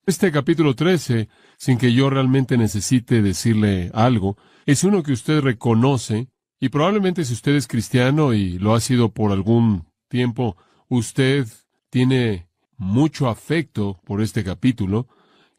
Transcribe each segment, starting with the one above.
Este capítulo 13, sin que yo realmente necesite decirle algo, es uno que usted reconoce, y probablemente si usted es cristiano y lo ha sido por algún tiempo, usted tiene mucho afecto por este capítulo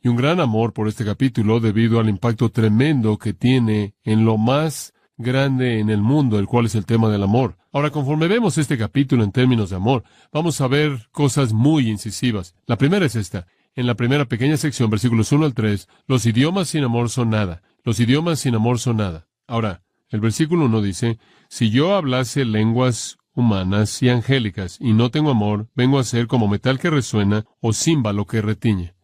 y un gran amor por este capítulo debido al impacto tremendo que tiene en lo más grande en el mundo, el cual es el tema del amor. Ahora, conforme vemos este capítulo en términos de amor, vamos a ver cosas muy incisivas. La primera es esta. En la primera pequeña sección, versículos 1 al 3, los idiomas sin amor son nada. Los idiomas sin amor son nada. Ahora, el versículo 1 dice, si yo hablase lenguas humanas y angélicas y no tengo amor, vengo a ser como metal que resuena o címbalo que retiñe.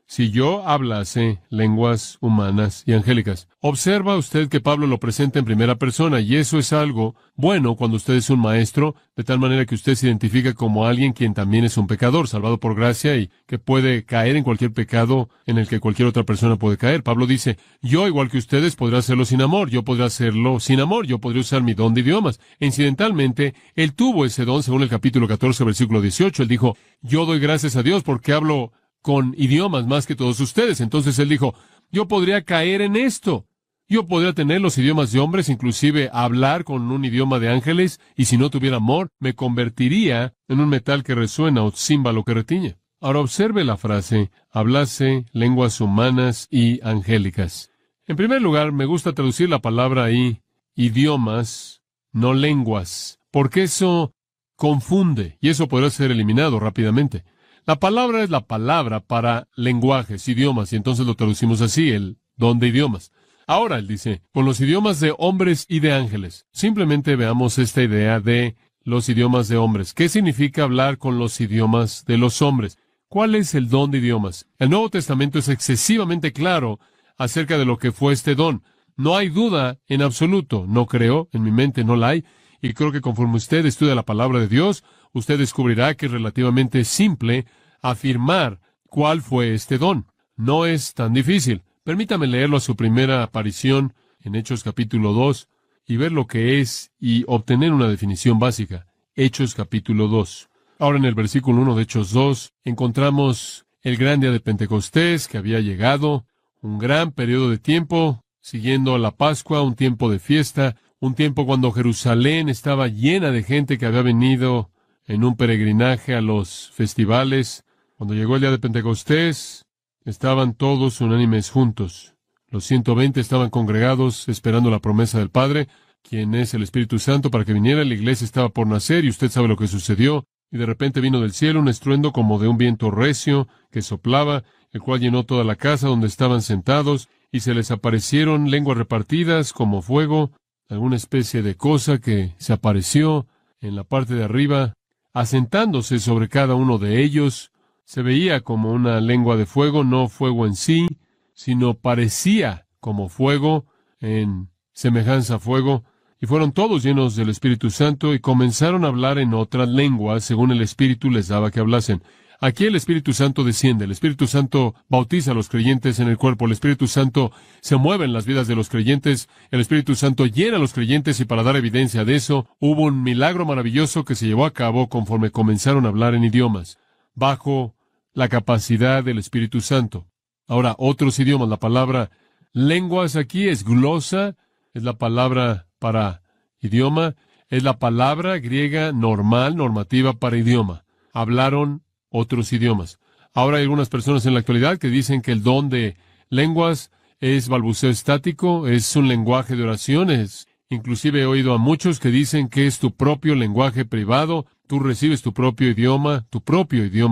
Si yo hablase lenguas humanas y angélicas. Observa usted que Pablo lo presenta en primera persona, y eso es algo bueno cuando usted es un maestro, de tal manera que usted se identifica como alguien quien también es un pecador, salvado por gracia y que puede caer en cualquier pecado en el que cualquier otra persona puede caer. Pablo dice, yo, igual que ustedes, podré hacerlo sin amor, yo podré hacerlo sin amor, yo podré usar mi don de idiomas. Incidentalmente, él tuvo ese don, según el capítulo 14, versículo 18. Él dijo, yo doy gracias a Dios porque hablo con idiomas más que todos ustedes. Entonces él dijo, yo podría caer en esto. Yo podría tener los idiomas de hombres, inclusive hablar con un idioma de ángeles, y si no tuviera amor, me convertiría en un metal que resuena o címbalo que retiñe. Ahora observe la frase, hablase lenguas humanas y angélicas. En primer lugar, me gusta traducir la palabra ahí, idiomas, no lenguas, porque eso confunde, y eso podrá ser eliminado rápidamente. La palabra es la palabra para lenguajes, idiomas, y entonces lo traducimos así, el don de idiomas. Ahora él dice, con los idiomas de hombres y de ángeles. Simplemente veamos esta idea de los idiomas de hombres. ¿Qué significa hablar con los idiomas de los hombres? ¿Cuál es el don de idiomas? El Nuevo Testamento es excesivamente claro acerca de lo que fue este don. No hay duda en absoluto. No creo, en mi mente no la hay. Y creo que conforme usted estudia la palabra de Dios, usted descubrirá que es relativamente simple afirmar cuál fue este don. No es tan difícil. Permítame leerlo a su primera aparición en Hechos capítulo 2 y ver lo que es y obtener una definición básica. Hechos capítulo 2. Ahora en el versículo 1 de Hechos 2 encontramos el gran día de Pentecostés que había llegado, un gran periodo de tiempo, siguiendo a la Pascua, un tiempo de fiesta, un tiempo cuando Jerusalén estaba llena de gente que había venido en un peregrinaje a los festivales. Cuando llegó el día de Pentecostés, estaban todos unánimes juntos. Los 120 estaban congregados esperando la promesa del Padre, quien es el Espíritu Santo, para que viniera. La iglesia estaba por nacer y usted sabe lo que sucedió. Y de repente vino del cielo un estruendo como de un viento recio que soplaba, el cual llenó toda la casa donde estaban sentados, y se les aparecieron lenguas repartidas como fuego, alguna especie de cosa que se apareció en la parte de arriba, asentándose sobre cada uno de ellos. Se veía como una lengua de fuego, no fuego en sí, sino parecía como fuego, en semejanza a fuego, y fueron todos llenos del Espíritu Santo y comenzaron a hablar en otras lenguas según el Espíritu les daba que hablasen. Aquí el Espíritu Santo desciende, el Espíritu Santo bautiza a los creyentes en el cuerpo, el Espíritu Santo se mueve en las vidas de los creyentes, el Espíritu Santo llena a los creyentes, y para dar evidencia de eso, hubo un milagro maravilloso que se llevó a cabo conforme comenzaron a hablar en idiomas, bajo la capacidad del Espíritu Santo. Ahora, otros idiomas, la palabra lenguas aquí es glosa, es la palabra para idioma, es la palabra griega normal, normativa para idioma. Hablaron otros idiomas. Ahora hay algunas personas en la actualidad que dicen que el don de lenguas es balbuceo estático, es un lenguaje de oraciones. Inclusive he oído a muchos que dicen que es tu propio lenguaje privado, tú recibes tu propio idioma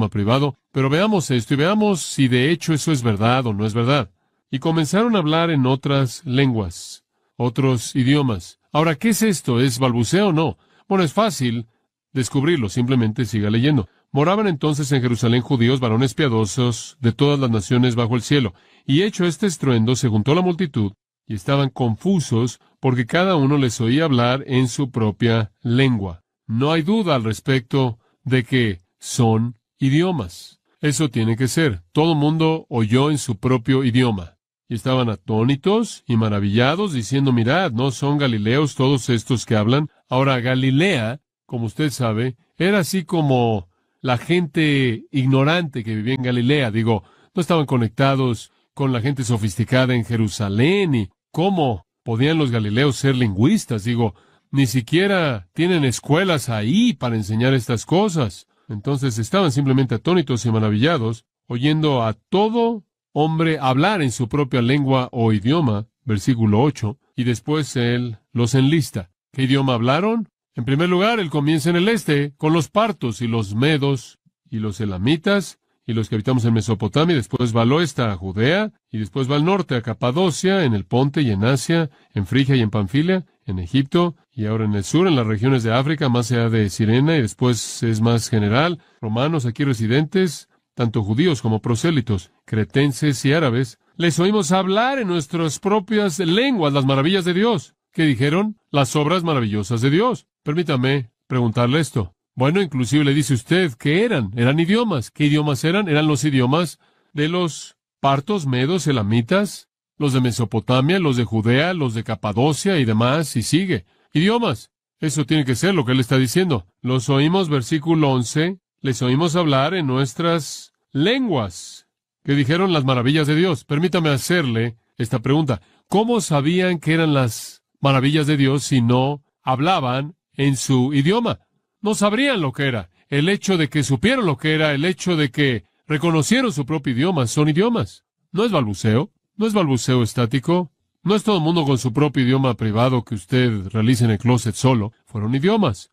privado. Pero veamos esto y veamos si de hecho eso es verdad o no es verdad. Y comenzaron a hablar en otras lenguas, otros idiomas. Ahora, ¿qué es esto? ¿Es balbuceo o no? Bueno, es fácil descubrirlo, simplemente siga leyendo. Moraban entonces en Jerusalén judíos, varones piadosos de todas las naciones bajo el cielo. Y hecho este estruendo, se juntó la multitud, y estaban confusos, porque cada uno les oía hablar en su propia lengua. No hay duda al respecto de que son idiomas. Eso tiene que ser. Todo mundo oyó en su propio idioma. Y estaban atónitos y maravillados, diciendo, mirad, ¿no son galileos todos estos que hablan? Ahora, Galilea, como usted sabe, era así como la gente ignorante que vivía en Galilea. Digo, no estaban conectados con la gente sofisticada en Jerusalén. ¿Y cómo podían los galileos ser lingüistas? Digo, ni siquiera tienen escuelas ahí para enseñar estas cosas. Entonces estaban simplemente atónitos y maravillados, oyendo a todo hombre hablar en su propia lengua o idioma, versículo 8, y después él los enlista. ¿Qué idioma hablaron? En primer lugar, él comienza en el este, con los partos y los medos y los elamitas y los que habitamos en Mesopotamia, después va al oeste a Judea, y después va al norte a Capadocia, en el Ponte y en Asia, en Frigia y en Panfilia, en Egipto, y ahora en el sur, en las regiones de África, más allá de Cirene, y después es más general, romanos aquí residentes, tanto judíos como prosélitos, cretenses y árabes. Les oímos hablar en nuestras propias lenguas las maravillas de Dios. ¿Qué dijeron? Las obras maravillosas de Dios. Permítame preguntarle esto. Bueno, inclusive le dice usted que eran idiomas. ¿Qué idiomas eran? Eran los idiomas de los partos, medos, elamitas, los de Mesopotamia, los de Judea, los de Capadocia y demás, y sigue. Idiomas. Eso tiene que ser lo que él está diciendo. Los oímos, versículo 11, les oímos hablar en nuestras lenguas. ¿Qué dijeron? Las maravillas de Dios. Permítame hacerle esta pregunta. ¿Cómo sabían que eran las maravillas de Dios si no hablaban en su idioma? No sabrían lo que era. El hecho de que supieron lo que era, el hecho de que reconocieron su propio idioma, son idiomas. No es balbuceo, no es balbuceo estático, no es todo el mundo con su propio idioma privado que usted realice en el closet solo. Fueron idiomas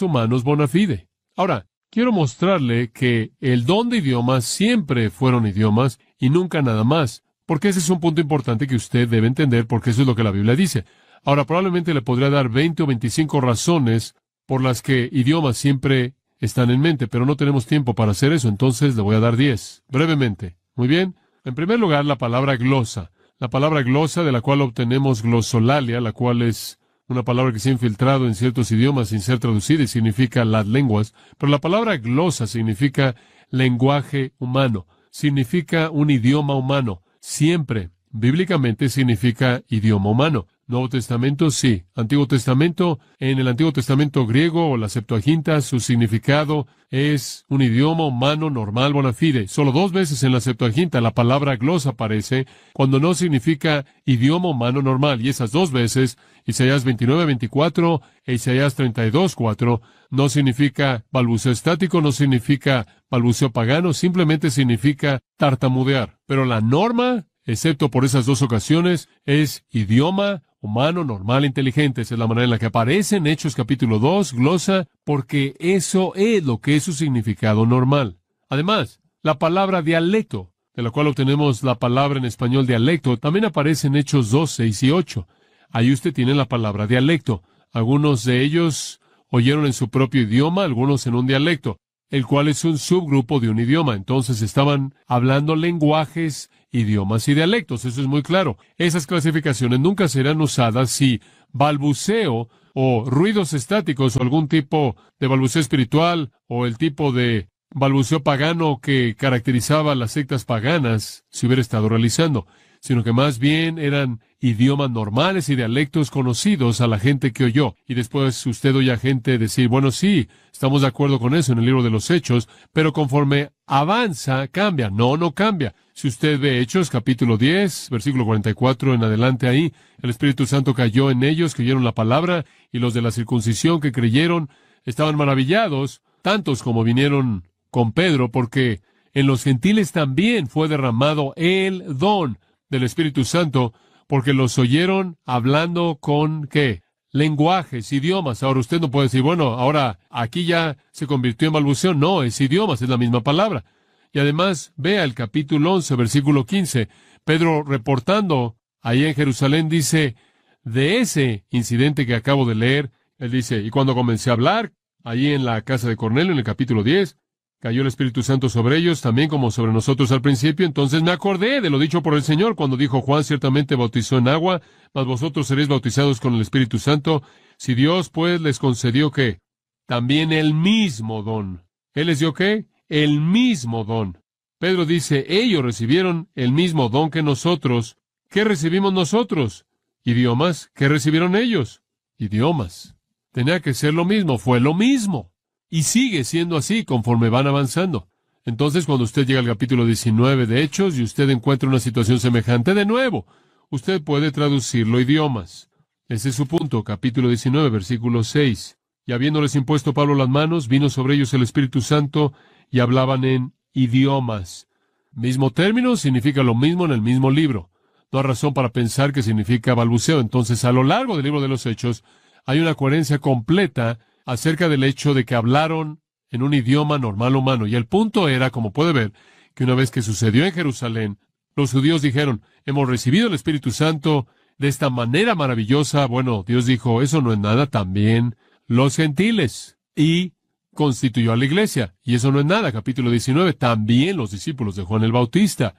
humanos bona fide. Ahora, quiero mostrarle que el don de idiomas siempre fueron idiomas y nunca nada más, porque ese es un punto importante que usted debe entender, porque eso es lo que la Biblia dice. Ahora, probablemente le podría dar 20 o 25 razones por las que idiomas siempre están en mente, pero no tenemos tiempo para hacer eso, entonces le voy a dar 10, brevemente. Muy bien. En primer lugar, la palabra glosa. La palabra glosa, de la cual obtenemos glosolalia, la cual es una palabra que se ha infiltrado en ciertos idiomas sin ser traducida y significa las lenguas, pero la palabra glosa significa lenguaje humano, significa un idioma humano. Siempre, bíblicamente, significa idioma humano. Nuevo Testamento, sí. Antiguo Testamento, en el Antiguo Testamento griego o la Septuaginta, su significado es un idioma humano normal bona fide. Solo 2 veces en la Septuaginta la palabra glosa aparece cuando no significa idioma humano normal. Y esas 2 veces, Isaías 29:24 e Isaías 32:4, no significa balbuceo estático, no significa balbuceo pagano, simplemente significa tartamudear. Pero la norma, excepto por esas 2 ocasiones, es idioma humano, normal, inteligente. Esa es la manera en la que aparece en Hechos capítulo 2, glosa, porque eso es lo que es su significado normal. Además, la palabra dialecto, de la cual obtenemos la palabra en español dialecto, también aparece en Hechos 2, 6 y 8. Ahí usted tiene la palabra dialecto. Algunos de ellos oyeron en su propio idioma, algunos en un dialecto, el cual es un subgrupo de un idioma. Entonces estaban hablando lenguajes, idiomas y dialectos. Eso es muy claro. Esas clasificaciones nunca serán usadas si balbuceo o ruidos estáticos o algún tipo de balbuceo espiritual o el tipo de balbuceo pagano que caracterizaba las sectas paganas se hubiera estado realizando, sino que más bien eran idiomas normales y dialectos conocidos a la gente que oyó. Y después usted oye a gente decir, bueno, sí, estamos de acuerdo con eso en el libro de los Hechos, pero conforme avanza, cambia. No, no cambia. Si usted ve Hechos, capítulo 10, versículo 44 en adelante ahí, el Espíritu Santo cayó en ellos, que oyeron la palabra, y los de la circuncisión que creyeron estaban maravillados, tantos como vinieron con Pedro, porque en los gentiles también fue derramado el don del Espíritu Santo, porque los oyeron hablando con, ¿qué? Lenguajes, idiomas. Ahora usted no puede decir, bueno, ahora aquí ya se convirtió en balbuceo. No, es idiomas, es la misma palabra. Y además, vea el capítulo 11, versículo 15. Pedro, reportando ahí en Jerusalén, dice, de ese incidente que acabo de leer, él dice, y cuando comencé a hablar, allí en la casa de Cornelio, en el capítulo 10, cayó el Espíritu Santo sobre ellos, también como sobre nosotros al principio. Entonces me acordé de lo dicho por el Señor cuando dijo, Juan ciertamente bautizó en agua, mas vosotros seréis bautizados con el Espíritu Santo. Si Dios, pues, les concedió, ¿qué? También el mismo don. ¿Él les dio qué? El mismo don. Pedro dice, ellos recibieron el mismo don que nosotros. ¿Qué recibimos nosotros? Idiomas. ¿Qué recibieron ellos? Idiomas. Tenía que ser lo mismo, fue lo mismo. Y sigue siendo así conforme van avanzando. Entonces, cuando usted llega al capítulo 19 de Hechos y usted encuentra una situación semejante, de nuevo, usted puede traducirlo a idiomas. Ese es su punto, capítulo 19, versículo 6. Y habiéndoles impuesto Pablo las manos, vino sobre ellos el Espíritu Santo y hablaban en idiomas. Mismo término, significa lo mismo en el mismo libro. No hay razón para pensar que significa balbuceo. Entonces, a lo largo del libro de los Hechos, hay una coherencia completa acerca del hecho de que hablaron en un idioma normal humano. Y el punto era, como puede ver, que una vez que sucedió en Jerusalén, los judíos dijeron, hemos recibido el Espíritu Santo de esta manera maravillosa. Bueno, Dios dijo, eso no es nada, también los gentiles. Y constituyó a la iglesia. Y eso no es nada, capítulo 19, también los discípulos de Juan el Bautista.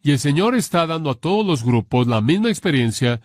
Y el Señor está dando a todos los grupos la misma experiencia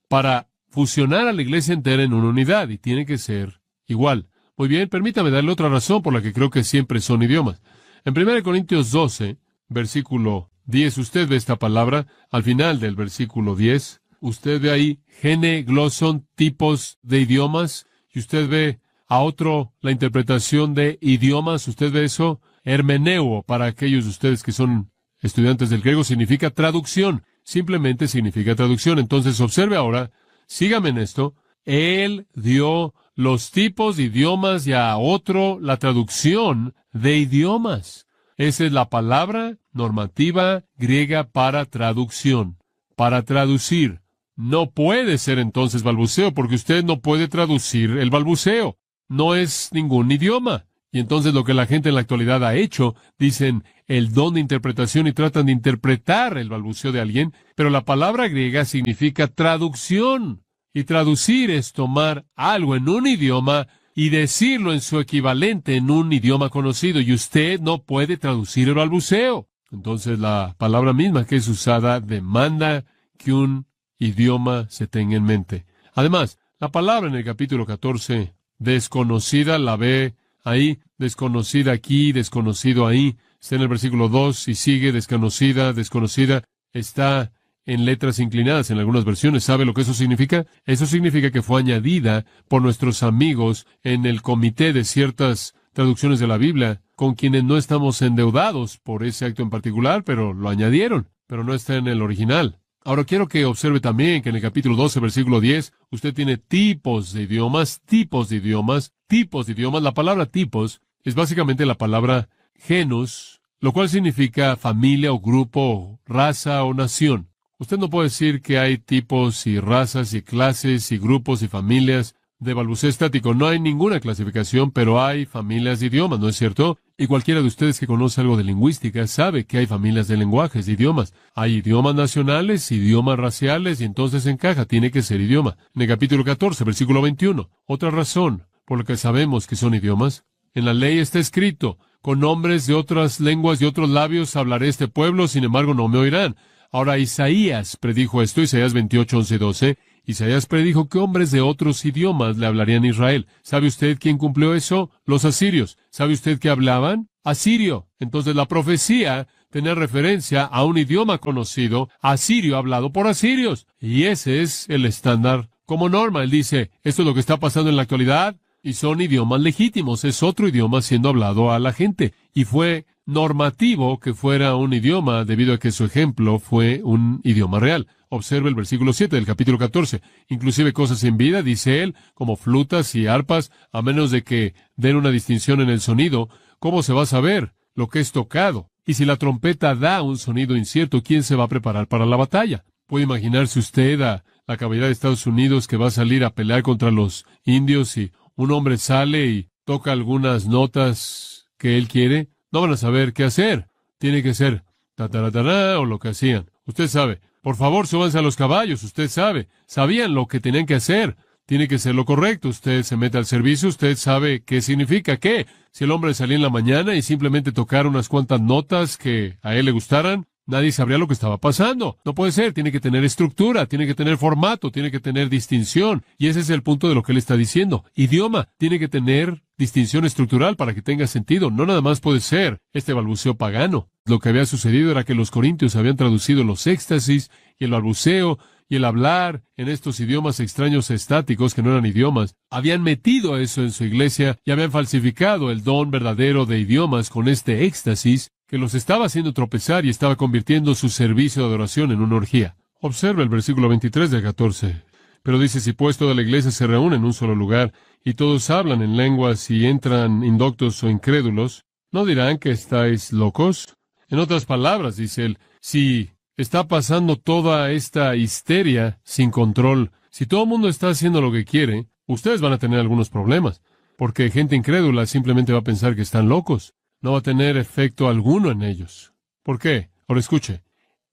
para fusionar a la iglesia entera en una unidad, y tiene que ser igual. Muy bien, permítame darle otra razón por la que creo que siempre son idiomas. En 1 Corintios 12, versículo 10, usted ve esta palabra, al final del versículo 10, usted ve ahí, gene, gloson, tipos de idiomas, y usted ve a otro la interpretación de idiomas, usted ve eso, hermeneuo, para aquellos de ustedes que son estudiantes del griego, significa traducción, simplemente significa traducción. Entonces, observe ahora, sígame en esto, Él dio los tipos de idiomas y a otro la traducción de idiomas. Esa es la palabra normativa griega para traducción, para traducir. No puede ser entonces balbuceo, porque usted no puede traducir el balbuceo. No es ningún idioma. Y entonces lo que la gente en la actualidad ha hecho, dicen el don de interpretación y tratan de interpretar el balbuceo de alguien, pero la palabra griega significa traducción. Y traducir es tomar algo en un idioma y decirlo en su equivalente en un idioma conocido, y usted no puede traducir el balbuceo. Entonces la palabra misma que es usada demanda que un idioma se tenga en mente. Además, la palabra en el capítulo 14, desconocida, la ve ahí, desconocida aquí, desconocido ahí, está en el versículo 2 y sigue, desconocida, desconocida, está en letras inclinadas en algunas versiones. ¿Sabe lo que eso significa? Eso significa que fue añadida por nuestros amigos en el comité de ciertas traducciones de la Biblia, con quienes no estamos endeudados por ese acto en particular, pero lo añadieron, pero no está en el original. Ahora quiero que observe también que en el capítulo 12, versículo 10, usted tiene tipos de idiomas, tipos de idiomas, tipos de idiomas. La palabra tipos es básicamente la palabra genus, lo cual significa familia o grupo, raza o nación. Usted no puede decir que hay tipos y razas y clases y grupos y familias de balbuceo estático. No hay ninguna clasificación, pero hay familias de idiomas, ¿no es cierto? Y cualquiera de ustedes que conoce algo de lingüística sabe que hay familias de lenguajes, de idiomas. Hay idiomas nacionales, idiomas raciales, y entonces encaja, tiene que ser idioma. En el capítulo 14, versículo 21, otra razón por la que sabemos que son idiomas. En la ley está escrito, con hombres de otras lenguas y otros labios hablaré este pueblo, sin embargo no me oirán. Ahora Isaías predijo esto, Isaías 28, 11, 12. Isaías predijo que hombres de otros idiomas le hablarían a Israel. ¿Sabe usted quién cumplió eso? Los asirios. ¿Sabe usted qué hablaban? Asirio. Entonces la profecía tenía referencia a un idioma conocido, asirio, hablado por asirios. Y ese es el estándar como norma. Él dice, esto es lo que está pasando en la actualidad, y son idiomas legítimos. Es otro idioma siendo hablado a la gente. Y fue normativo que fuera un idioma debido a que su ejemplo fue un idioma real. Observe el versículo 7 del capítulo 14. Inclusive cosas en vida, dice él, como flutas y arpas, a menos de que den una distinción en el sonido, ¿cómo se va a saber lo que es tocado? Y si la trompeta da un sonido incierto, ¿quién se va a preparar para la batalla? ¿Puede imaginarse usted a la caballería de Estados Unidos que va a salir a pelear contra los indios y un hombre sale y toca algunas notas que él quiere? No van a saber qué hacer. Tiene que ser tataratará o lo que hacían. Usted sabe. Por favor, súbanse a los caballos. Usted sabe. Sabían lo que tenían que hacer. Tiene que ser lo correcto. Usted se mete al servicio. Usted sabe qué significa qué. Si el hombre salía en la mañana y simplemente tocara unas cuantas notas que a él le gustaran, nadie sabría lo que estaba pasando. No puede ser. Tiene que tener estructura, tiene que tener formato, tiene que tener distinción. Y ese es el punto de lo que él está diciendo. Idioma tiene que tener distinción estructural para que tenga sentido. No nada más puede ser este balbuceo pagano. Lo que había sucedido era que los corintios habían traducido los éxtasis y el balbuceo y el hablar en estos idiomas extraños estáticos que no eran idiomas, habían metido eso en su iglesia y habían falsificado el don verdadero de idiomas con este éxtasis que los estaba haciendo tropezar y estaba convirtiendo su servicio de adoración en una orgía. Observe el versículo 23 del 14. Pero dice, si pues toda la iglesia se reúne en un solo lugar, y todos hablan en lenguas y entran indoctos o incrédulos, ¿no dirán que estáis locos? En otras palabras, dice él, si está pasando toda esta histeria sin control, si todo el mundo está haciendo lo que quiere, ustedes van a tener algunos problemas, porque gente incrédula simplemente va a pensar que están locos. No va a tener efecto alguno en ellos. ¿Por qué? Ahora escuche.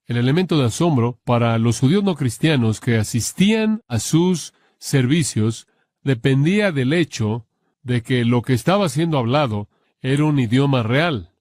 El elemento de asombro para los judíos no cristianos que asistían a sus servicios dependía del hecho de que lo que estaba siendo hablado era un idioma real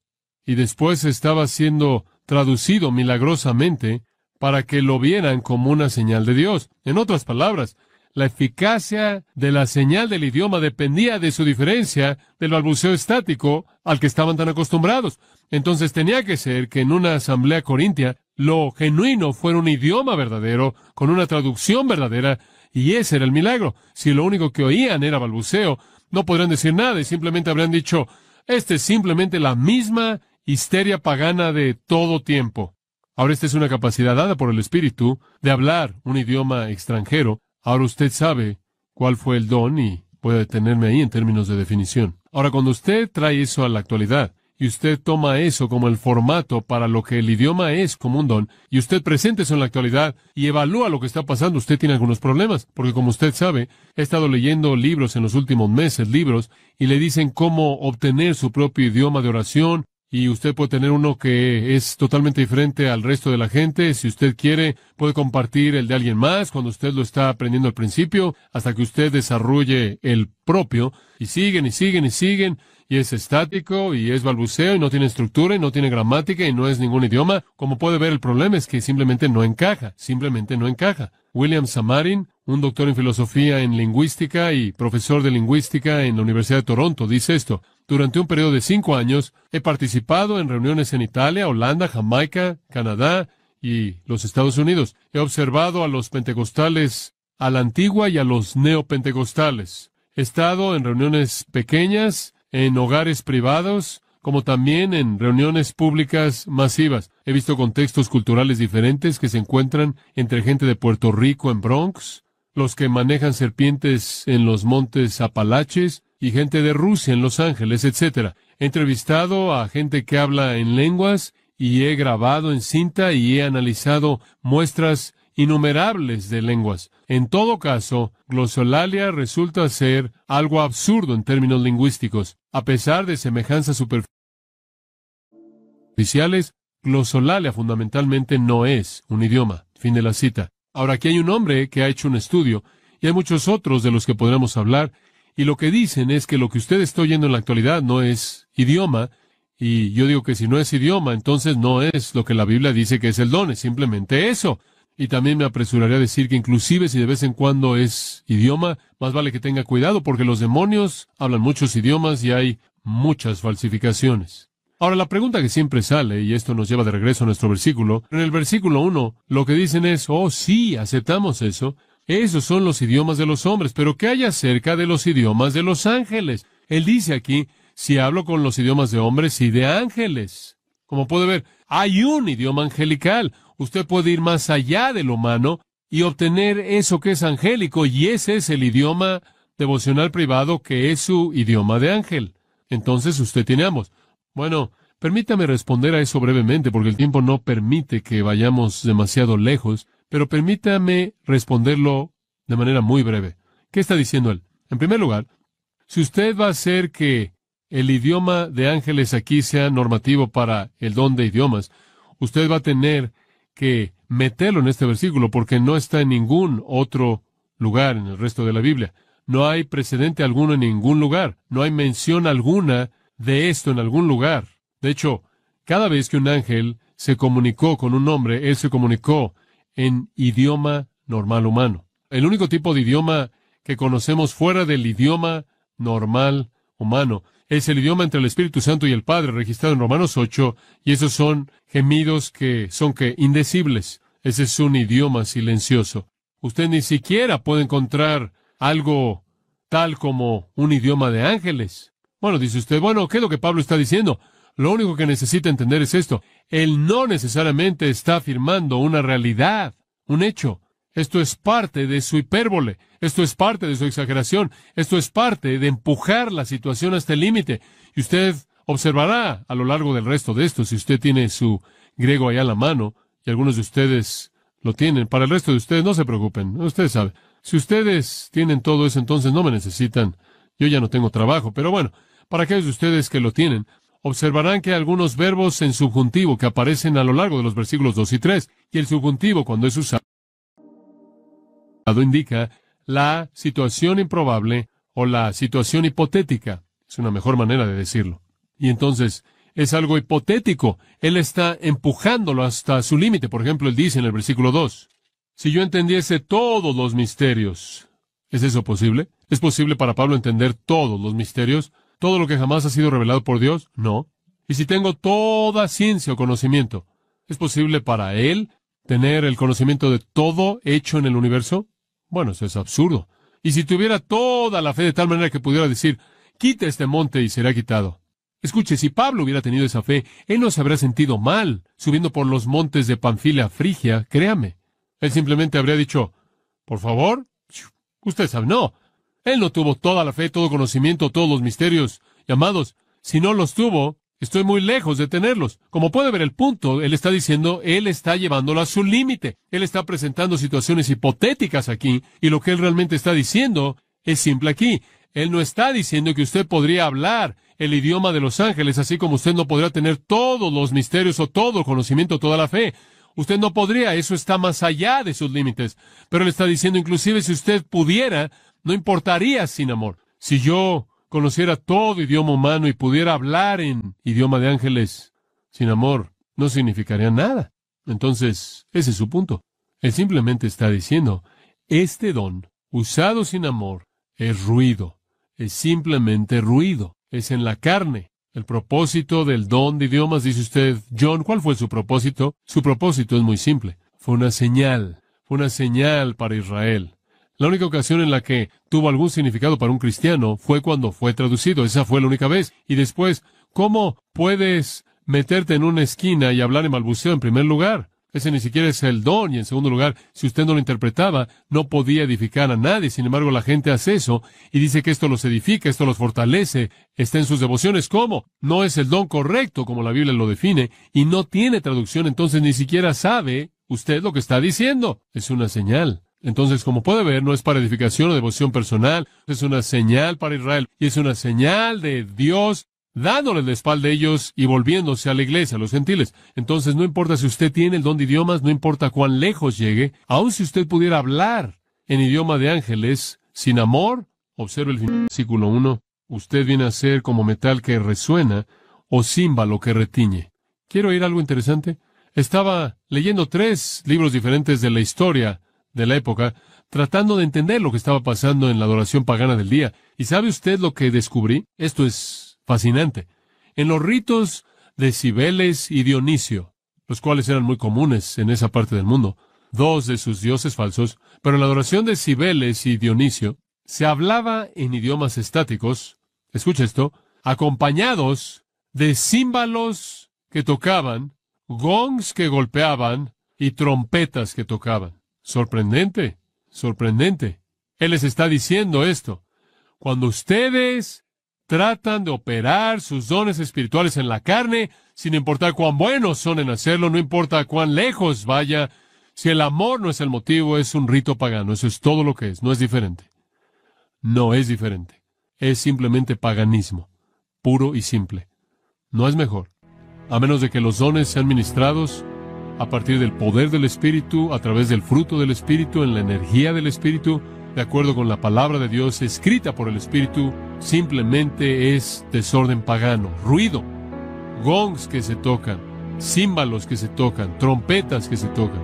y después estaba siendo traducido milagrosamente para que lo vieran como una señal de Dios. En otras palabras, la eficacia de la señal del idioma dependía de su diferencia del balbuceo estático al que estaban tan acostumbrados. Entonces tenía que ser que en una asamblea corintia lo genuino fuera un idioma verdadero, con una traducción verdadera, y ese era el milagro. Si lo único que oían era balbuceo, no podrían decir nada y simplemente habrían dicho, esta es simplemente la misma histeria pagana de todo tiempo. Ahora esta es una capacidad dada por el Espíritu de hablar un idioma extranjero. Ahora usted sabe cuál fue el don y voy a detenerme ahí en términos de definición. Ahora, cuando usted trae eso a la actualidad y usted toma eso como el formato para lo que el idioma es como un don, y usted presenta eso en la actualidad y evalúa lo que está pasando, usted tiene algunos problemas, porque como usted sabe, he estado leyendo libros en los últimos meses, y le dicen cómo obtener su propio idioma de oración, y usted puede tener uno que es totalmente diferente al resto de la gente. Si usted quiere, puede compartir el de alguien más cuando usted lo está aprendiendo al principio, hasta que usted desarrolle el propio, y siguen, y siguen, y siguen, y es estático, y es balbuceo, y no tiene estructura, y no tiene gramática, y no es ningún idioma. Como puede ver, el problema es que simplemente no encaja, simplemente no encaja. William Samarin, un doctor en filosofía en lingüística y profesor de lingüística en la Universidad de Toronto, dice esto: durante un periodo de 5 años, he participado en reuniones en Italia, Holanda, Jamaica, Canadá y los Estados Unidos. He observado a los pentecostales a la antigua y a los neopentecostales. He estado en reuniones pequeñas, en hogares privados, como también en reuniones públicas masivas. He visto contextos culturales diferentes que se encuentran entre gente de Puerto Rico en Bronx, los que manejan serpientes en los montes Apalaches, y gente de Rusia en Los Ángeles, etc. He entrevistado a gente que habla en lenguas y he grabado en cinta y he analizado muestras innumerables de lenguas. En todo caso, glosolalia resulta ser algo absurdo en términos lingüísticos. A pesar de semejanzas superficiales, glosolalia fundamentalmente no es un idioma. Fin de la cita. Ahora, aquí hay un hombre que ha hecho un estudio y hay muchos otros de los que podremos hablar. Y lo que dicen es que lo que usted está oyendo en la actualidad no es idioma, y yo digo que si no es idioma, entonces no es lo que la Biblia dice que es el don, es simplemente eso. Y también me apresuraría a decir que inclusive si de vez en cuando es idioma, más vale que tenga cuidado, porque los demonios hablan muchos idiomas y hay muchas falsificaciones. Ahora, la pregunta que siempre sale, y esto nos lleva de regreso a nuestro versículo, en el versículo 1, lo que dicen es, oh sí, aceptamos eso. Esos son los idiomas de los hombres, pero ¿qué hay acerca de los idiomas de los ángeles? Él dice aquí, si hablo con los idiomas de hombres y de ángeles. Como puede ver, hay un idioma angelical. Usted puede ir más allá del humano y obtener eso que es angélico, y ese es el idioma devocional privado que es su idioma de ángel. Entonces usted tiene ambos. Bueno, permítame responder a eso brevemente, porque el tiempo no permite que vayamos demasiado lejos. Pero permítame responderlo de manera muy breve. ¿Qué está diciendo él? En primer lugar, si usted va a hacer que el idioma de ángeles aquí sea normativo para el don de idiomas, usted va a tener que meterlo en este versículo porque no está en ningún otro lugar en el resto de la Biblia. No hay precedente alguno en ningún lugar. No hay mención alguna de esto en algún lugar. De hecho, cada vez que un ángel se comunicó con un hombre, él se comunicó en idioma normal humano. El único tipo de idioma que conocemos fuera del idioma normal humano es el idioma entre el Espíritu Santo y el Padre, registrado en Romanos 8, y esos son gemidos que son indecibles. Ese es un idioma silencioso. Usted ni siquiera puede encontrar algo tal como un idioma de ángeles. Bueno, dice usted, bueno, ¿qué es lo que Pablo está diciendo? Lo único que necesita entender es esto. Él no necesariamente está afirmando una realidad, un hecho. Esto es parte de su hipérbole. Esto es parte de su exageración. Esto es parte de empujar la situación hasta el límite. Y usted observará a lo largo del resto de esto, si usted tiene su griego allá a la mano, y algunos de ustedes lo tienen. Para el resto de ustedes, no se preocupen. Ustedes saben. Si ustedes tienen todo eso, entonces no me necesitan. Yo ya no tengo trabajo. Pero bueno, para aquellos de ustedes que lo tienen, observarán que hay algunos verbos en subjuntivo que aparecen a lo largo de los versículos 2 y 3. Y el subjuntivo, cuando es usado, indica la situación improbable o la situación hipotética. Es una mejor manera de decirlo. Y entonces, es algo hipotético. Él está empujándolo hasta su límite. Por ejemplo, él dice en el versículo 2, si yo entendiese todos los misterios, ¿es eso posible? ¿Es posible para Pablo entender todos los misterios? ¿Todo lo que jamás ha sido revelado por Dios? No. ¿Y si tengo toda ciencia o conocimiento, es posible para él tener el conocimiento de todo hecho en el universo? Bueno, eso es absurdo. ¿Y si tuviera toda la fe de tal manera que pudiera decir, quita este monte y será quitado? Escuche, si Pablo hubiera tenido esa fe, él no se habría sentido mal subiendo por los montes de Panfilia, Frigia, créame. Él simplemente habría dicho, por favor, usted sabe, no. Él no tuvo toda la fe, todo conocimiento, todos los misterios. Y amados, si no los tuvo, estoy muy lejos de tenerlos. Como puede ver el punto, él está diciendo, él está llevándolo a su límite. Él está presentando situaciones hipotéticas aquí, y lo que él realmente está diciendo es simple aquí. Él no está diciendo que usted podría hablar el idioma de los ángeles, así como usted no podrá tener todos los misterios o todo el conocimiento, toda la fe. Usted no podría, eso está más allá de sus límites. Pero él está diciendo, inclusive si usted pudiera, no importaría sin amor. Si yo conociera todo idioma humano y pudiera hablar en idioma de ángeles, sin amor, no significaría nada. Entonces, ese es su punto. Él simplemente está diciendo, este don, usado sin amor, es ruido. Es simplemente ruido. Es en la carne. El propósito del don de idiomas, dice usted, John, ¿cuál fue su propósito? Su propósito es muy simple. Fue una señal para Israel. La única ocasión en la que tuvo algún significado para un cristiano fue cuando fue traducido. Esa fue la única vez. Y después, ¿cómo puedes meterte en una esquina y hablar en balbuceo en primer lugar? Ese ni siquiera es el don. Y en segundo lugar, si usted no lo interpretaba, no podía edificar a nadie. Sin embargo, la gente hace eso y dice que esto los edifica, esto los fortalece, está en sus devociones. ¿Cómo? No es el don correcto como la Biblia lo define y no tiene traducción, entonces ni siquiera sabe usted lo que está diciendo. Es una señal. Entonces, como puede ver, no es para edificación o devoción personal, es una señal para Israel y es una señal de Dios dándole la espalda a ellos y volviéndose a la iglesia, a los gentiles. Entonces, no importa si usted tiene el don de idiomas, no importa cuán lejos llegue, aun si usted pudiera hablar en idioma de ángeles, sin amor, observe el versículo 1, usted viene a ser como metal que resuena o címbalo que retiñe. ¿Quiero oír algo interesante? Estaba leyendo 3 libros diferentes de la historia de la época, tratando de entender lo que estaba pasando en la adoración pagana del día. ¿Y sabe usted lo que descubrí? Esto es fascinante. En los ritos de Cibeles y Dionisio, los cuales eran muy comunes en esa parte del mundo, 2 de sus dioses falsos, pero en la adoración de Cibeles y Dionisio, se hablaba en idiomas estáticos, escucha esto, acompañados de címbalos que tocaban, gongs que golpeaban y trompetas que tocaban. Sorprendente, sorprendente. Él les está diciendo esto. Cuando ustedes tratan de operar sus dones espirituales en la carne, sin importar cuán buenos son en hacerlo, no importa cuán lejos vaya, si el amor no es el motivo, es un rito pagano. Eso es todo lo que es. No es diferente. No es diferente. Es simplemente paganismo, puro y simple. No es mejor. A menos de que los dones sean ministrados a partir del poder del Espíritu, a través del fruto del Espíritu, en la energía del Espíritu, de acuerdo con la palabra de Dios escrita por el Espíritu, simplemente es desorden pagano, ruido, gongs que se tocan, címbalos que se tocan, trompetas que se tocan.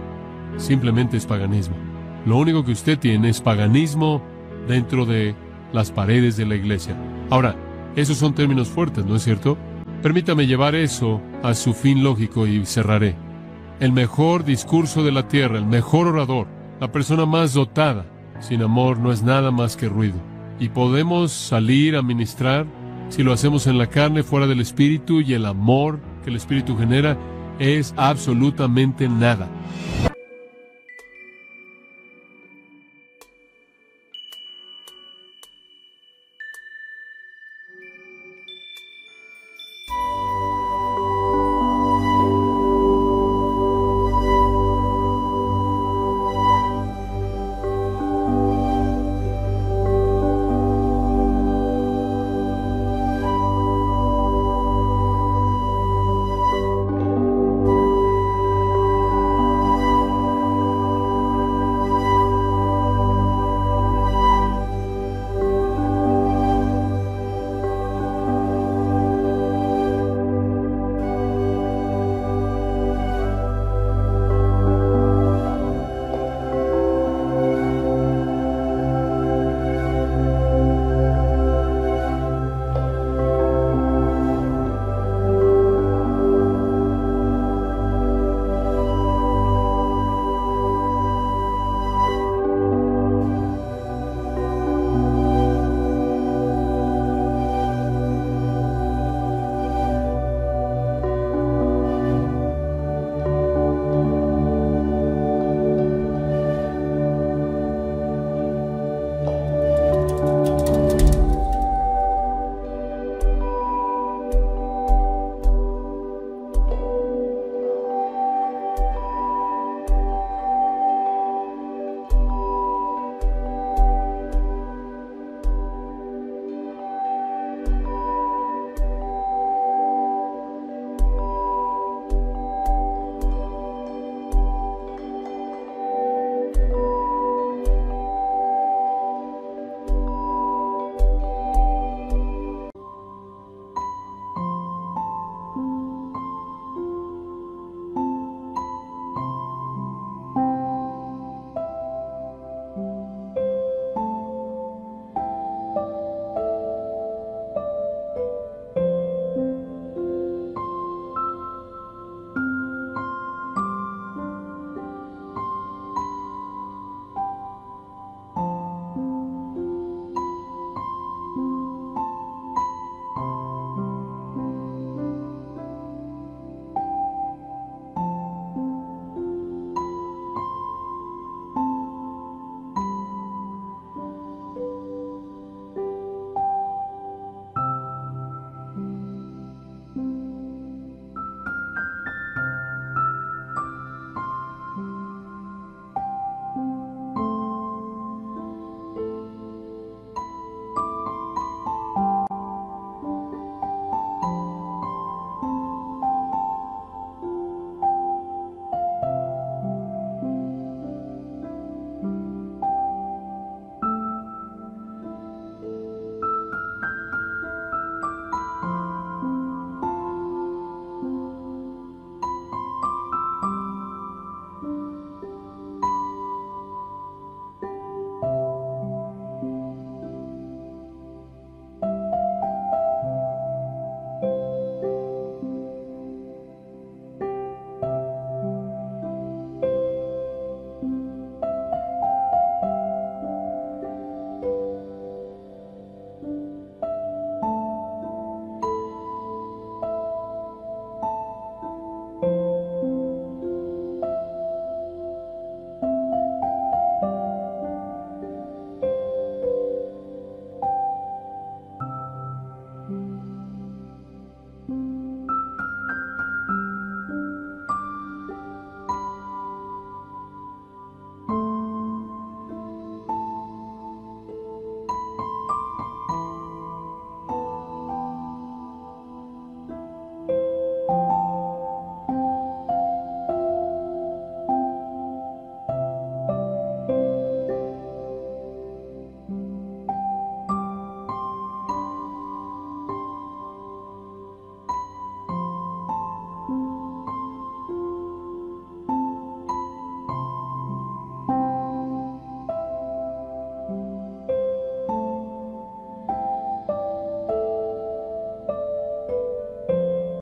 Simplemente es paganismo. Lo único que usted tiene es paganismo dentro de las paredes de la iglesia. Ahora, esos son términos fuertes, ¿no es cierto? Permítame llevar eso a su fin lógico y cerraré. el mejor discurso de la tierra, el mejor orador, la persona más dotada. Sin amor no es nada más que ruido. Y podemos salir a ministrar si lo hacemos en la carne, fuera del Espíritu, y el amor que el Espíritu genera es absolutamente nada.